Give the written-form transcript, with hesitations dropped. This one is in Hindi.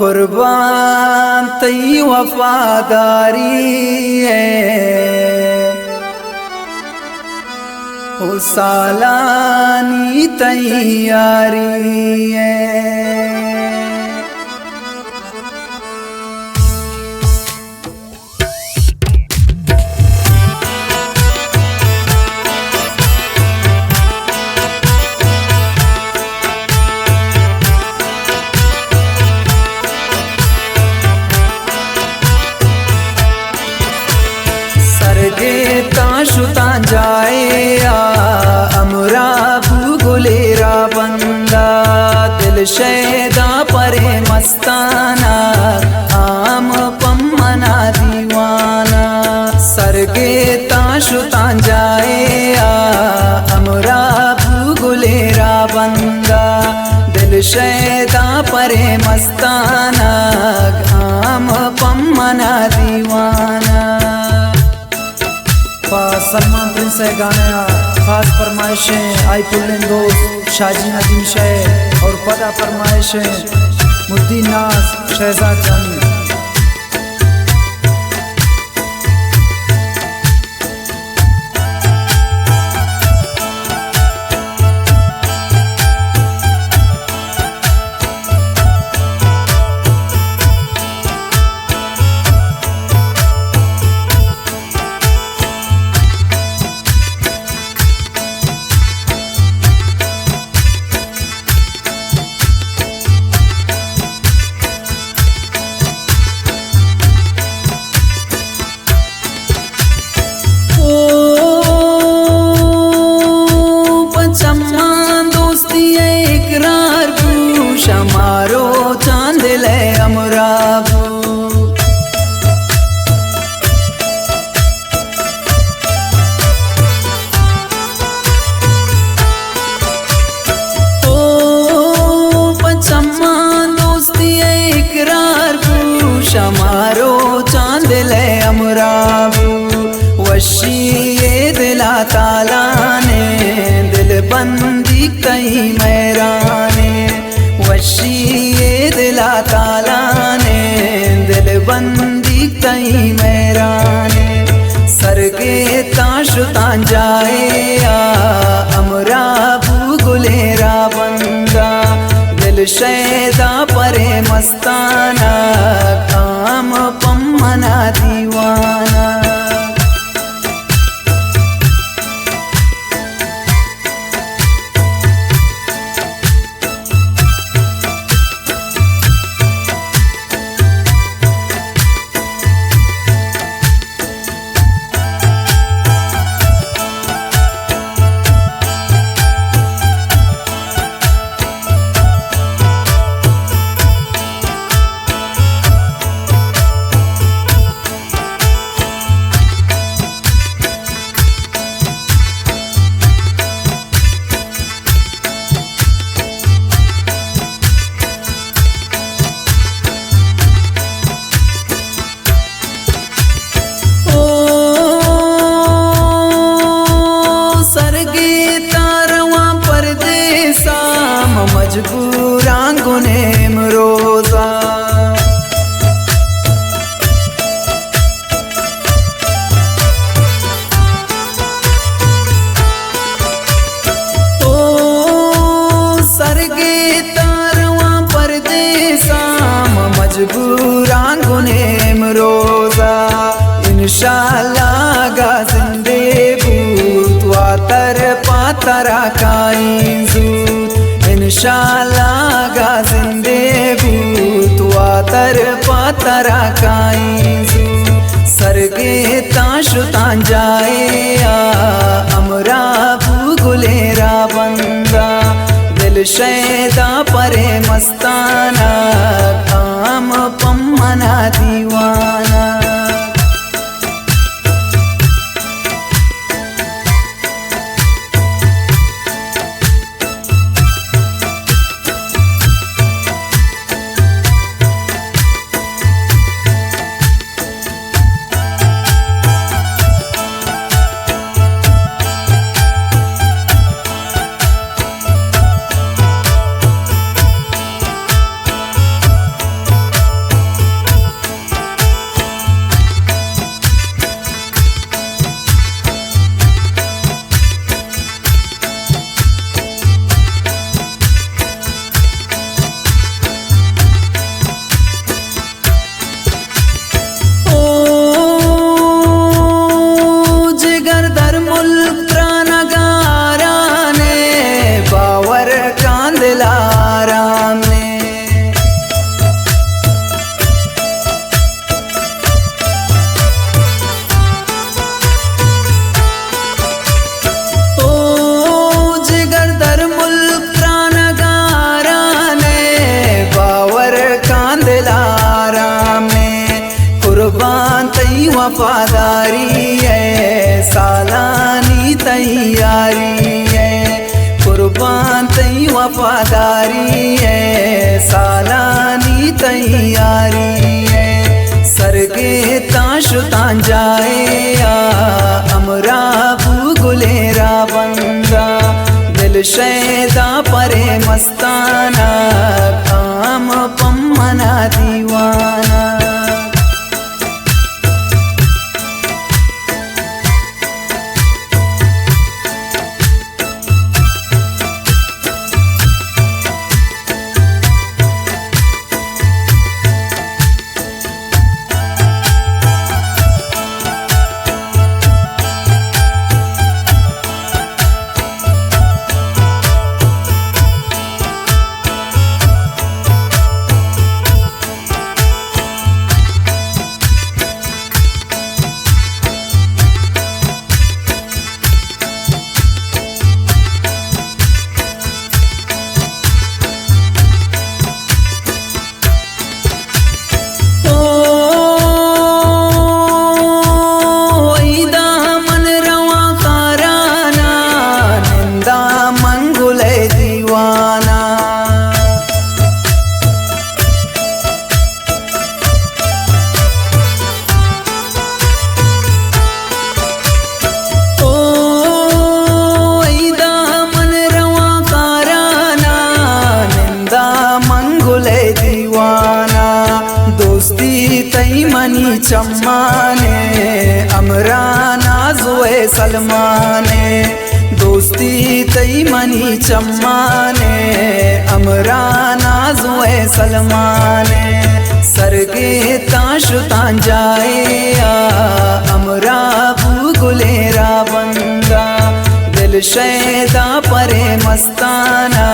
कुर्बान तई वफादारी है, हो सालानी तैयारी है। ताशुता जाए अमरा भूगुलेरा बंदा, दिल शैदा परे मस्ताना आम पम्मना दीवाना। सरगे ताशुता जाए अमरा भूगुलेरा बंदा, दिल शैदा परे मस्ताना आम पम्मना दीवाना। सलमान प्रिंस है गाना खास फरमाइशें आई पुल्लिन दोस्त शाजी नदीम शह और पदा फरमाइशें मुद्दीन नाज शहजाद जानी। शमारो चांद ले अमराबू, ओ पचम्मा दोस्ती इकरार बू, शमारो चांद ले अमराबू। वशी ये दिला ताला ने दिल बंदी कहीं मैराने, वशी ये दिला ताला ने दिल बंदी कहीं मैराने। सरगे ताशुता जाए अमरा भूगुलेरा बंदा, दिल शैदा परे मस्ताना काम पम्मना दीवाना। मजबूरा गुनेम रोजा, ओ सरगे तारवा परदेसा मजबूरा गुनेम रोजा। इंशाअल्लाह गा जिंदे बूत वातर पातरा काईंजू, इंशाअल्लाह गा जिंदे बूत वातर पातरा काईंजू। सरगे ताशुता जाए अमरा भूगुलेरा बंदा, दिल शैदा परे मस्ताना काम पम्मना दीवाना। वफादारी है, सालानी तैयारी है। कुर्बान तई वफादारी है, सालानी तैयारी है। सरगे ताशुतान जाए अमरा गुलेरा बंदा, दिल शैदा परे मस्ताना, काम पम्मना दीवाना। तई मनी चम्माने अमरा नाज़ुए सलमाने, दोस्ती तई मनी चम्माने अमरा नाज़ुए सलमाने। सरगे ताशुतान जाए अमरा गुलेरा बंदा, दिल शैदा परे मस्ताना,